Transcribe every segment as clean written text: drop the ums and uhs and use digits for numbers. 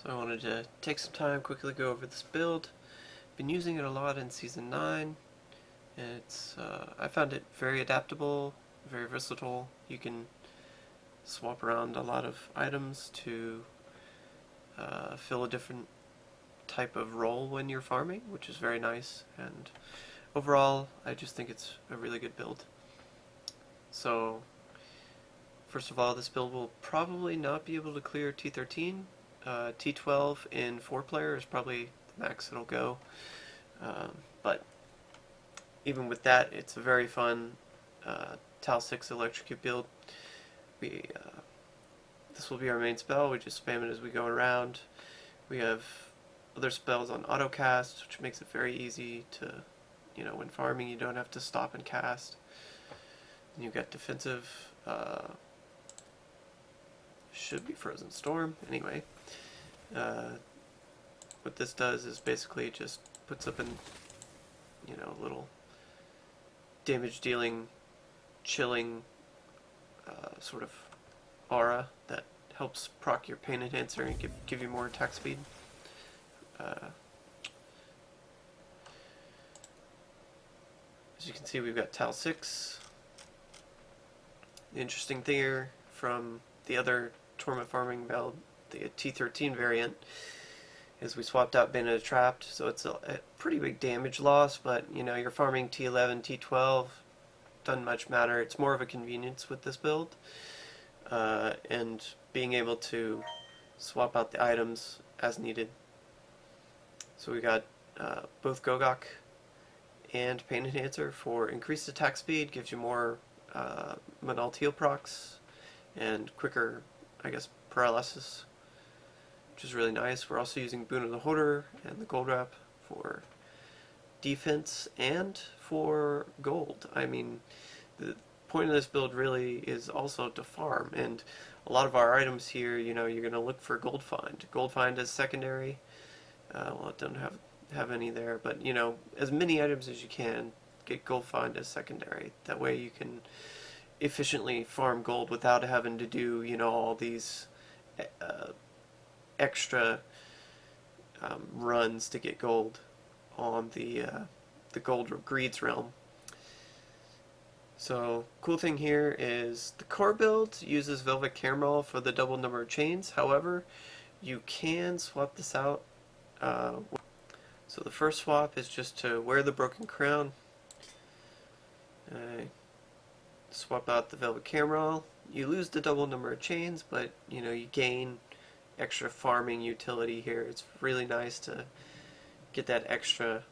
So I wanted to take some time, quickly go over this build. Been using it a lot in Season 9. I found it very adaptable, very versatile. You can swap around a lot of items to fill a different type of role when you're farming, which is very nice. And overall, I just think it's a really good build. So, first of all, this build will probably not be able to clear T13. T12 in 4-player is probably the max it'll go. But even with that, it's a very fun Tal6 Electrocute build. This will be our main spell. We just spam it as we go around. We have other spells on auto cast, which makes it very easy to, when farming, you don't have to stop and cast. And you've got defensive. Should be Frozen Storm. Anyway, what this does is basically just puts up an, little damage dealing, chilling sort of aura that helps proc your pain enhancer and give you more attack speed. As you can see, we've got Tal6. The interesting thing here from the other Torment farming build, the T13 variant, is we swapped out Bandit Trapped, so it's a pretty big damage loss, but you're farming T11, T12, doesn't much matter. It's more of a convenience with this build, and being able to swap out the items as needed. So we got both Gogok and Pain Enhancer for increased attack speed, gives you more Manald Heal procs, and quicker, paralysis, which is really nice. We're also using Boon of the Hoarder and the Gold Wrap for defense and for gold. I mean, the point of this build really is also to farm, and a lot of our items here, you're going to look for Gold Find. Gold Find is secondary. Well, it doesn't have any there, but as many items as you can, get Gold Find as secondary. That way you can efficiently farm gold without having to do, all these extra runs to get gold on the gold greeds realm. So, cool thing here is the core build uses Velvet Caramel for the double number of chains. However, you can swap this out. So the first swap is just to wear the Broken Crown. Swap out the Velvet Caramel. You lose the double number of chains, but you gain extra farming utility here. It's really nice to get that extra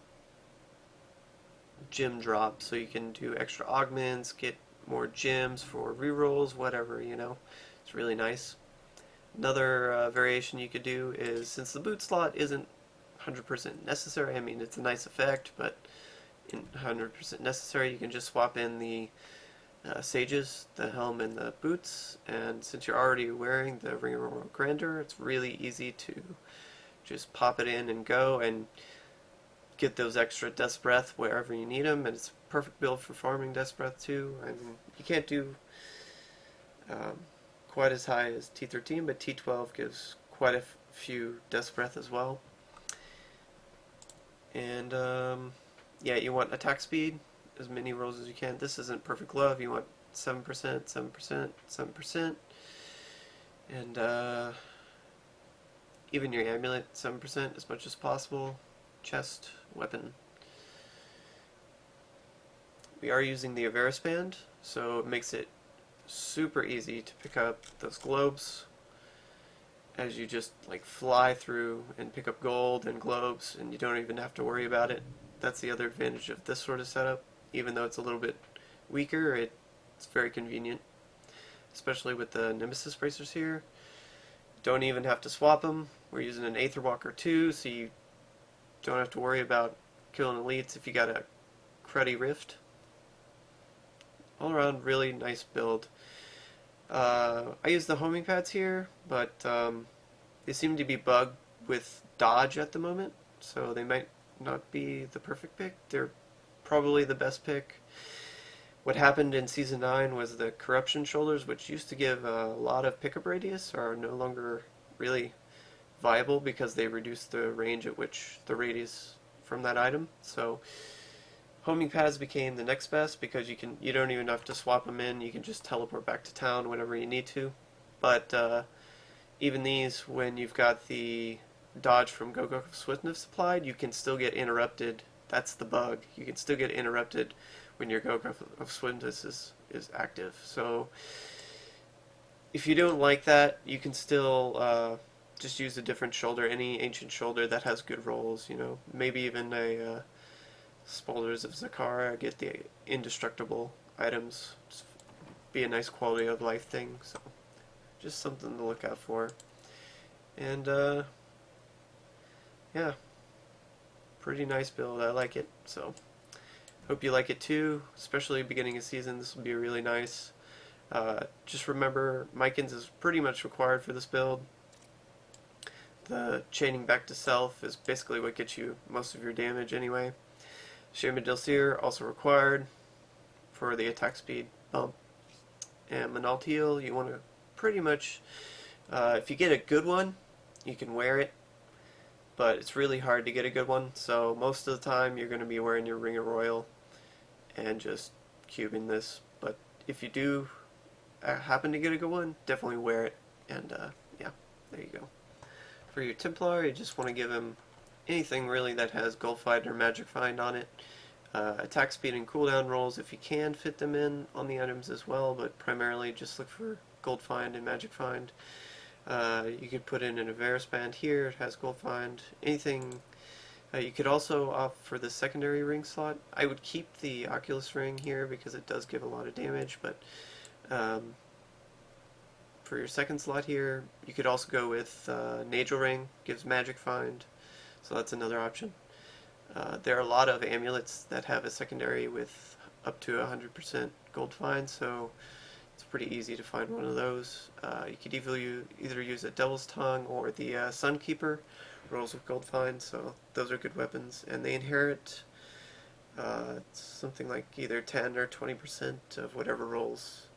gem drop, so you can do extra augments, get more gems for rerolls, whatever, It's really nice. Another variation you could do is, since the boot slot isn't 100% necessary, I mean, it's a nice effect, but in 100% necessary, you can just swap in the sages, the helm, and the boots, and since you're already wearing the Ring of Royal Grandeur, it's really easy to just pop it in and go and get those extra Death's Breath wherever you need them, and it's a perfect build for farming Death's Breath too. I mean, you can't do quite as high as T13, but T12 gives quite a few Death's Breath as well. And yeah, you want attack speed, as many rolls as you can. This isn't perfect love. You want 7%, 7%, 7%, and even your amulet 7% as much as possible. Chest, weapon. We are using the Averis band, so it makes it super easy to pick up those globes as you just fly through and pick up gold and globes, and you don't even have to worry about it. That's the other advantage of this sort of setup. Even though it's a little bit weaker, it's very convenient, especially with the Nemesis bracers here. Don't even have to swap them. We're using an Aether Walker too, so you don't have to worry about killing elites if you got a cruddy rift. All around, really nice build. I use the homing pads here, but they seem to be bugged with dodge at the moment, so they might not be the perfect pick. They're probably the best pick. What happened in Season 9 was the Corruption Shoulders, which used to give a lot of pickup radius, are no longer really viable because they reduce the range at which the radius from that item. So homing pads became the next best because you don't even have to swap them in. You can just teleport back to town whenever you need to. But even these, when you've got the dodge from Gogok of Swiftness applied, you can still get interrupted. That's the bug. You can still get interrupted when your Gogok of Swiftness is active. So if you don't like that, you can still just use a different shoulder, any ancient shoulder that has good rolls. Maybe even a Spoilers of Zakara, get the indestructible items. Just be a nice quality of life thing. So just something to look out for. And yeah, pretty nice build. I like it. So hope you like it too. Especially beginning of season, this will be really nice. Just remember, Mycans is pretty much required for this build. The chaining back to self is basically what gets you most of your damage anyway. Shaman Dilseer also required for the attack speed bump. And Manald Heal, you want to pretty much, if you get a good one, you can wear it, but it's really hard to get a good one, so most of the time you're going to be wearing your Ring of Royal and just cubing this. But if you do happen to get a good one, definitely wear it, and yeah, there you go. For your Templar, you just want to give him anything really that has Gold Find or Magic Find on it. Attack speed and cooldown rolls, if you can fit them in on the items as well, but primarily just look for Gold Find and Magic Find. You could put in an Avaris Band here, it has Gold Find. Anything. You could also opt for the secondary ring slot. I would keep the Oculus ring here because it does give a lot of damage, but for your second slot here, you could also go with Nagel Ring, gives Magic Find. So that's another option. There are a lot of amulets that have a secondary with up to 100% gold find, so it's pretty easy to find one of those. You could either use a Devil's Tongue or the Sunkeeper, rolls with gold find, so those are good weapons. And they inherit something like either 10 or 20% of whatever rolls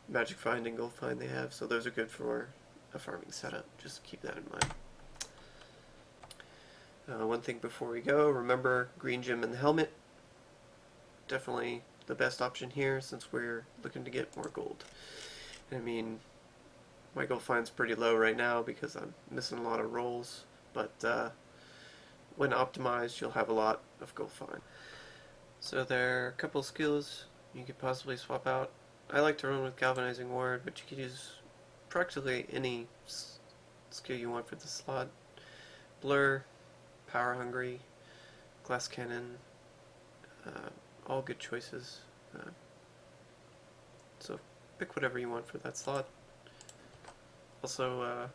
Magic Find and Gold Find they have, so those are good for a farming setup. Just keep that in mind. One thing before we go, remember Green Gem and the helmet. Definitely the best option here since we're looking to get more gold. I mean, my gold find's pretty low right now because I'm missing a lot of rolls, but when optimized you'll have a lot of gold find. So there are a couple skills you could possibly swap out. I like to run with Galvanizing Ward, but you could use practically any skill you want for the slot. Blur, Power Hungry, Glass Cannon, all good choices. So pick whatever you want for that slot. Also,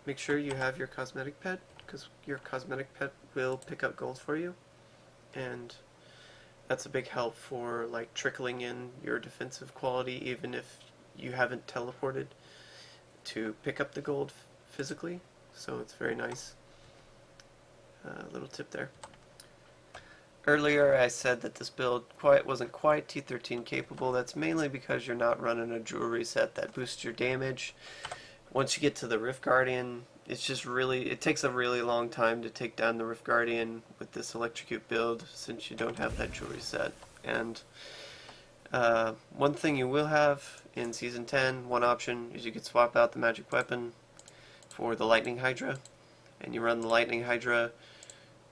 make sure you have your cosmetic pet, because your cosmetic pet will pick up gold for you, and that's a big help for like trickling in your defensive quality even if you haven't teleported to pick up the gold physically, so it's very nice. Little tip there. Earlier I said that this build wasn't quite T13 capable. That's mainly because you're not running a jewelry set that boosts your damage. Once you get to the Rift Guardian, it takes a really long time to take down the Rift Guardian with this Electrocute build since you don't have that jewelry set. And one thing you will have in Season 10, one option, is you could swap out the magic weapon for the Lightning Hydra. And you run the Lightning Hydra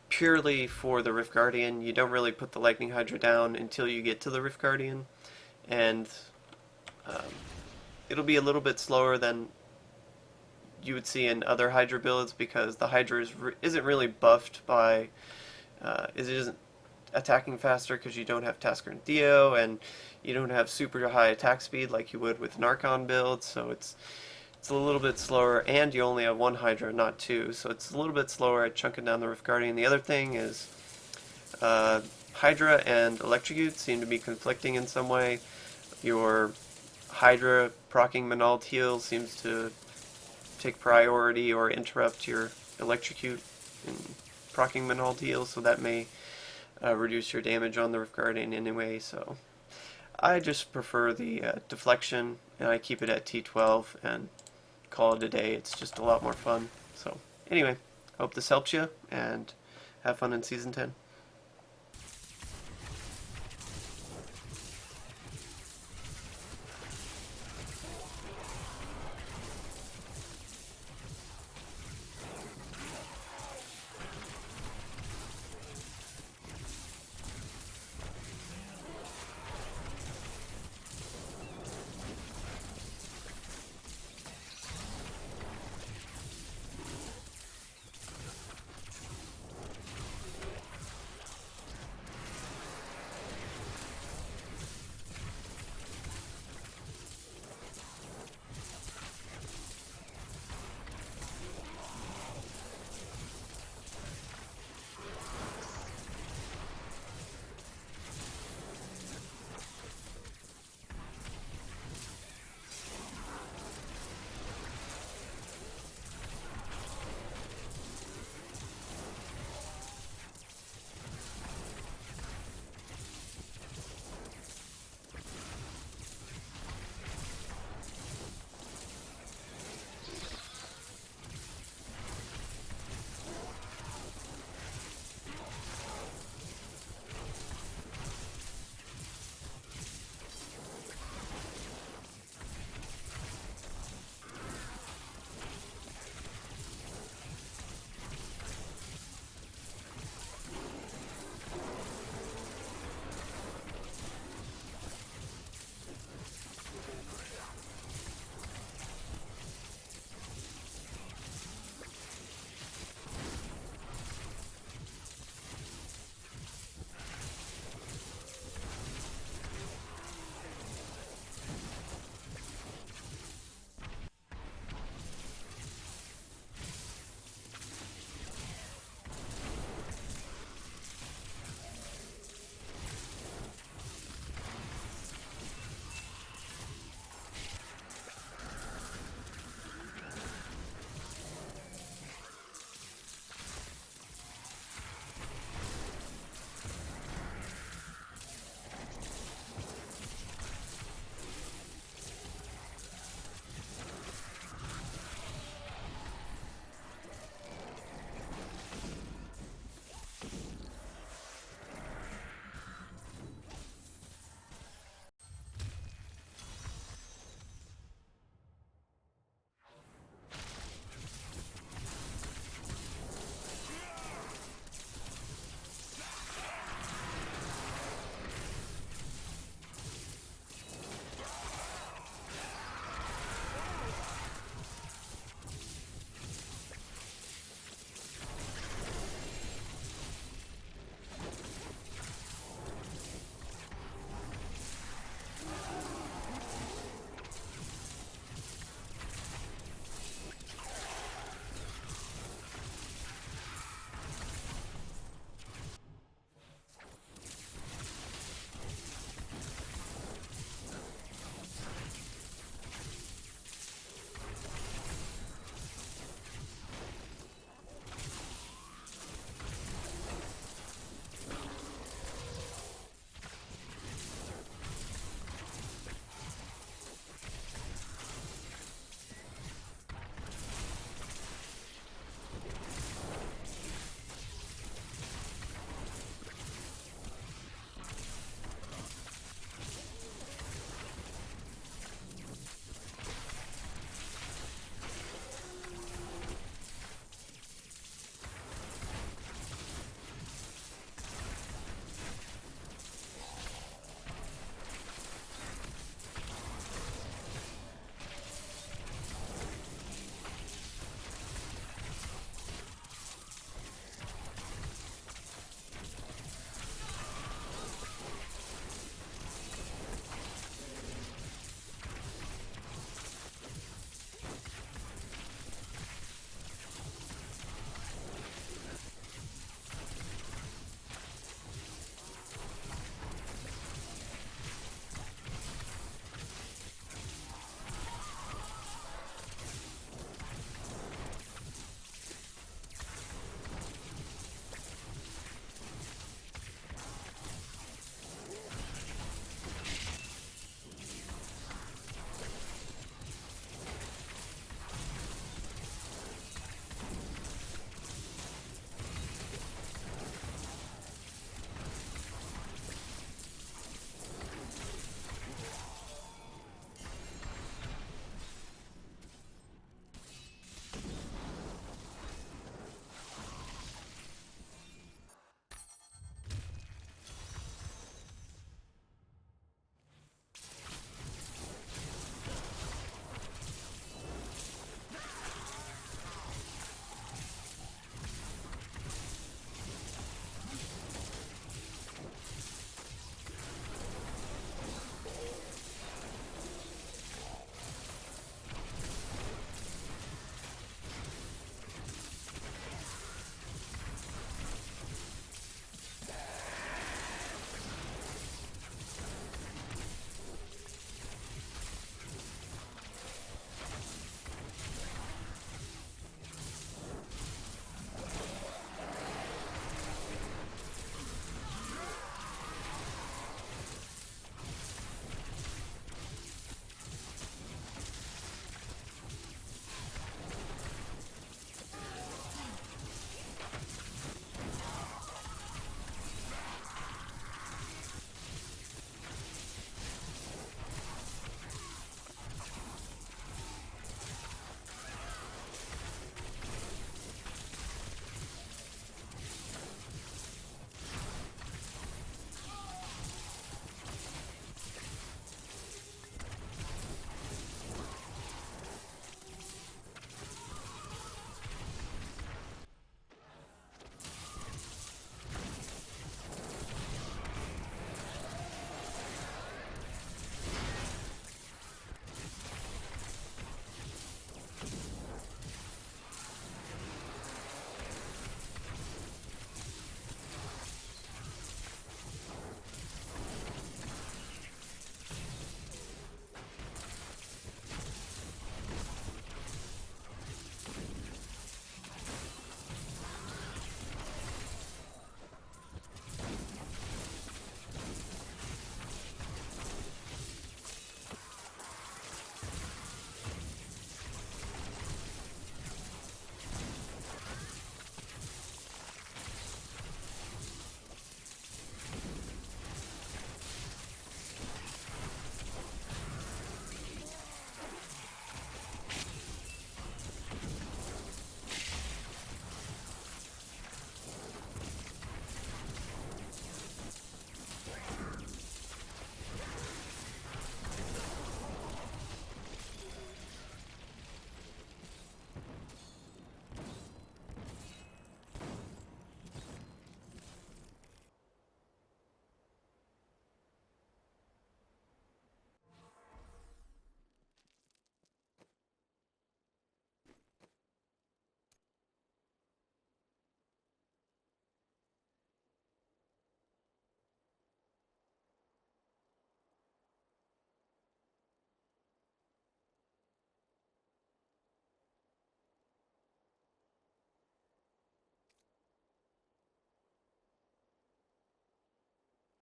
purely for the Rift Guardian. You don't really put the Lightning Hydra down until you get to the Rift Guardian. And it'll be a little bit slower than you would see in other Hydra builds because the Hydra isn't really buffed by... it isn't attacking faster because you don't have Tasker and Theo, and you don't have super high attack speed like you would with an Archon build, so it's a little bit slower, and you only have one Hydra, not two, so it's a little bit slower at chunking down the Rift Guardian. The other thing is Hydra and Electrocute seem to be conflicting in some way. Your Hydra proccing Manald Heal seems to take priority or interrupt your Electrocute in proccing Manald Heal, so that may reduce your damage on the Rift Guardian anyway, so I just prefer the deflection, and I keep it at T12 and call it a day. It's just a lot more fun. So, anyway, hope this helps you, and have fun in Season 10.